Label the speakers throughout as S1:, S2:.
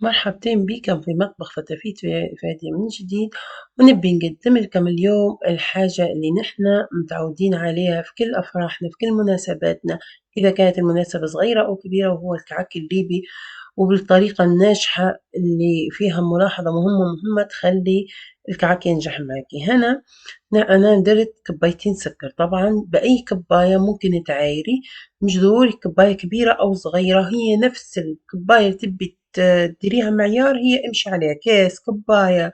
S1: مرحبتين بكم في مطبخ فتافيت فادية من جديد، ونبي نقدم لكم اليوم الحاجة اللي نحن متعودين عليها في كل أفراحنا في كل مناسباتنا، إذا كانت المناسبة صغيرة أو كبيرة، وهو الكعك الليبي، وبالطريقة الناجحة اللي فيها ملاحظة مهمة تخلي الكعك ينجح معاكي. هنا أنا درت كبايتين سكر، طبعا بأي كباية ممكن تعايري، مش ضروري كباية كبيرة أو صغيرة، هي نفس الكباية اللي تبي تديريها معيار هي امشي عليها، كاس كباية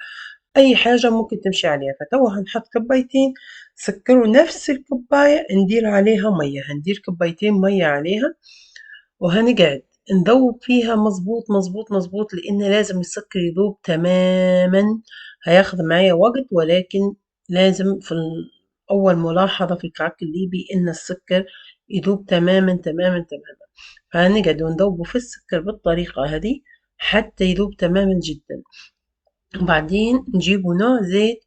S1: أي حاجة ممكن تمشي عليها. فتوا هنحط كبايتين سكر، ونفس الكباية ندير عليها مية، هندير كبايتين مية عليها، وهنقعد نذوب فيها مظبوط مظبوط مظبوط، لأن لازم السكر يذوب تماما. هياخد معايا وقت، ولكن لازم في أول ملاحظة في الكعك الليبي إن السكر يذوب تماما تماما تماما. فهنقعد نذوبه في السكر بالطريقة هذه حتى يذوب تماما جدا. وبعدين نجيبوا نوع زيت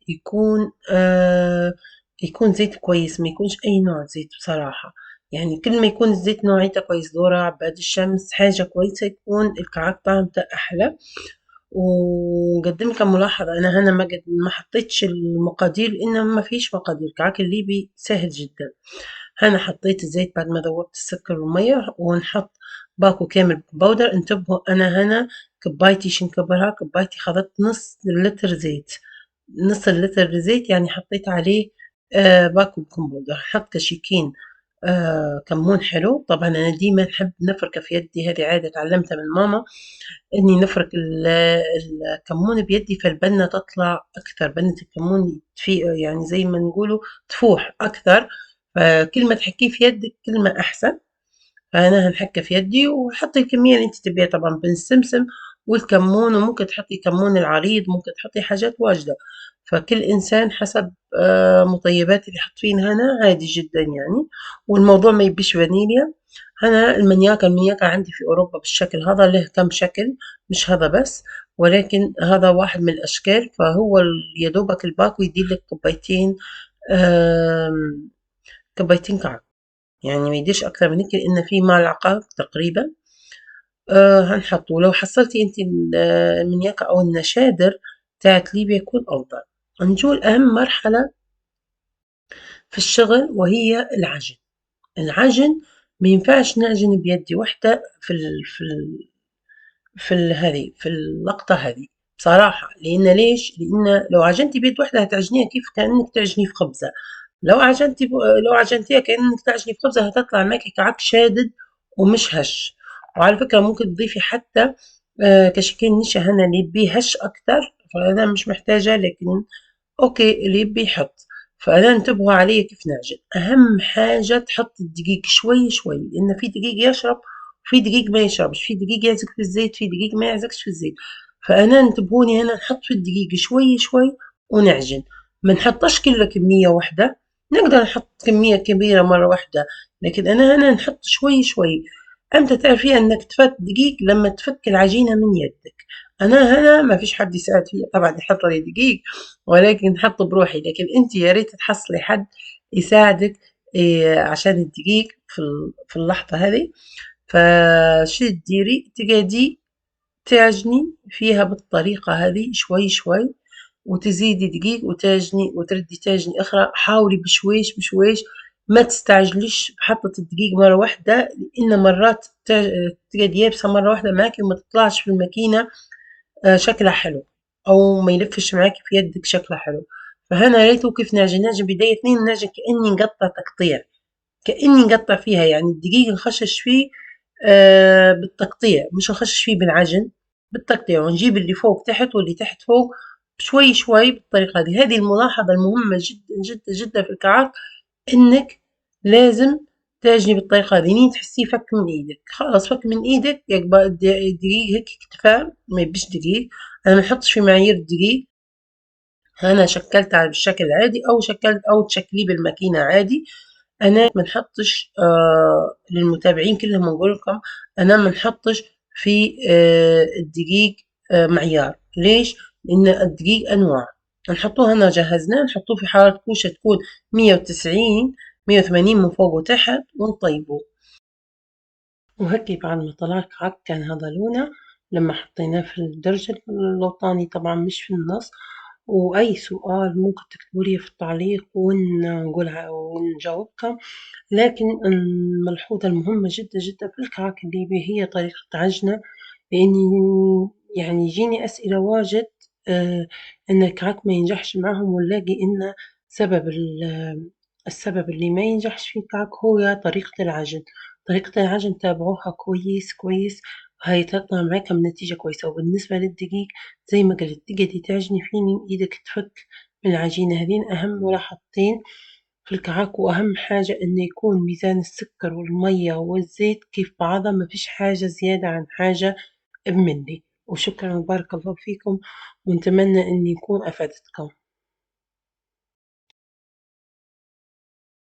S1: يكون زيت كويس، ما يكونش أي نوع زيت بصراحة. يعني كل ما يكون الزيت نوعيته كويس، ذرة، عباد الشمس، حاجة كويسة، يكون الكعك طعمته أحلى. وقدم لكم ملاحظة، أنا هنا ما حطيتش المقادير لأن ما فيش مقادير، الكعك الليبي سهل جدا. هنا حطيت الزيت بعد ما ذوبت السكر والمية، ونحط باكو كامل باودر. انتبهوا أنا هنا كبايتي شنكبرها، كبايتي خلطت نص لتر زيت، نص اللتر زيت يعني حطيت عليه باكو بيكنج باودر. حط كشيكين كمون حلو. طبعا أنا ديما نحب نفركه في يدي، هذه عادة تعلمتها من ماما، إني نفرك الكمون بيدي، فالبنة تطلع أكثر، بنة الكمون في يعني زي ما نقولوا تفوح أكثر، فكل ما تحكيه في يدك كل ما أحسن. فأنا هنحكه في يدي، وحطي الكمية اللي انت تبيها، طبعا بالسمسم والكمون، وممكن تحطي كمون العريض، ممكن تحطي حاجات واجدة، فكل إنسان حسب مطيبات اللي يحط هنا عادي جدا يعني. والموضوع ما يبيش فانيليا. أنا المنياكا عندي في أوروبا بالشكل هذا، له كم شكل، مش هذا بس، ولكن هذا واحد من الأشكال. فهو يدوبك الباكو يديلك كوبايتين، كوبايتين كعك، يعني ما يديش أكتر من هيك، لأن في ملعقة تقريبا هنحطه. ولو حصلتي انت المنياكة أو النشادر بتاعت ليبيا يكون أفضل. نجو لأهم مرحلة في الشغل، وهي العجن. العجن ما ينفعش نعجن بيدي واحدة هذه في اللقطة هذه بصراحة. لأن ليش؟ لأن لو عجنتي بيد واحدة هتعجنيها كيف كأنك تعجني في خبزة. لو عجنتيها كأنك تعجني في خبزة هتطلع معاكي كعك شادد ومش هش. وعلى فكرة ممكن تضيفي حتى كشكين نشا هنا اللي يبيه هش أكتر، فأنا مش محتاجة، لكن أوكي اللي يبي يحط. فأنا انتبهوا عليه كيف نعجن. أهم حاجة تحط الدقيق شوي شوي، لأن في دقيق يشرب وفي دقيق ما يشربش، في دقيق يعزق في الزيت، في دقيق ما يعزقش في الزيت. فأنا انتبهوني هنا نحط في الدقيق شوي شوي ونعجن، ما نحطش كله كمية واحدة. نقدر نحط كمية كبيرة مرة واحدة، لكن أنا هنا نحط شوي شوي. أمتى تعرفين إنك تفك دقيق؟ لما تفك العجينة من يدك. أنا هنا ما فيش حد يساعد فيا طبعا يحط لي دقيق، ولكن حط بروحي، لكن انت يا ريت تحصلي حد يساعدك عشان الدقيق في اللحظة هذه. فشو تديري؟ تقعدي تعجني فيها بالطريقة هذه شوي شوي، وتزيدي دقيق وتعجني وتردي تعجني أخرى. حاولي بشويش بشويش، ما تستعجليش بحطة الدقيق مرة واحدة، لأن مرات تقعد يابسة مرة واحدة معاكي وما تطلعش في الماكينة شكلها حلو، أو ما يلفش معاكي في يدك شكلها حلو. فهنا ريتو كيف نعجن بداية اتنين، نعجن كأني نقطع تقطيع، كأني نقطع فيها، يعني الدقيق نخشش فيه بالتقطيع، مش نخشش فيه بالعجن، بالتقطيع. ونجيب اللي فوق تحت واللي تحت فوق شوي شوي بالطريقة هذه. هذه الملاحظة المهمة جدا جدا جدا في الكعك، إنك لازم تعجني بالطريقة هذه. لين تحسيه فك من إيدك، خلاص فك من إيدك، يبقى الدقيق هيك اكتفاء، ما يبيش دقيق. أنا ما نحطش في معايير الدقيق، أنا شكلت على بالشكل العادي، أو شكلت أو تشكليه بالماكينة عادي. أنا ما نحطش للمتابعين كلهم نقول لكم، أنا ما نحطش في الدقيق معيار. ليش؟ لأن الدقيق أنواع. نحطوه هنا جهزناه، نحطوه في حرارة كوشة تكون 190 180 من فوق وتحت، ونطيبوه. وهيك بعد ما طلع كعك كان هذا لونه. لما حطيناه في الدرج الوطاني طبعا مش في النص. وأي سؤال ممكن تكتبولي في التعليق ونقولها ونجاوبكم. لكن الملحوظة المهمة جدا جدا في الكعك الليبي هي طريقة عجنه، لأني يعني يجيني أسئلة واجد إن الكعك ما ينجحش معاهم، ونلاقي إن سبب السبب اللي ما ينجحش في الكعك هو طريقة العجن. طريقة العجن تابعوها كويس كويس، وهي تطلع معاكم نتيجة كويسة. وبالنسبة للدقيق زي ما قلت تقعدي تعجني فيه إيدك تفك من العجينة، هذين أهم ملاحظتين في الكعك. وأهم حاجة إنه يكون ميزان السكر والمية والزيت كيف بعضها، ما فيش حاجة زيادة عن حاجة بملي. وشكرا وبارك الله فيكم، ونتمنى إني أكون أفدتكم.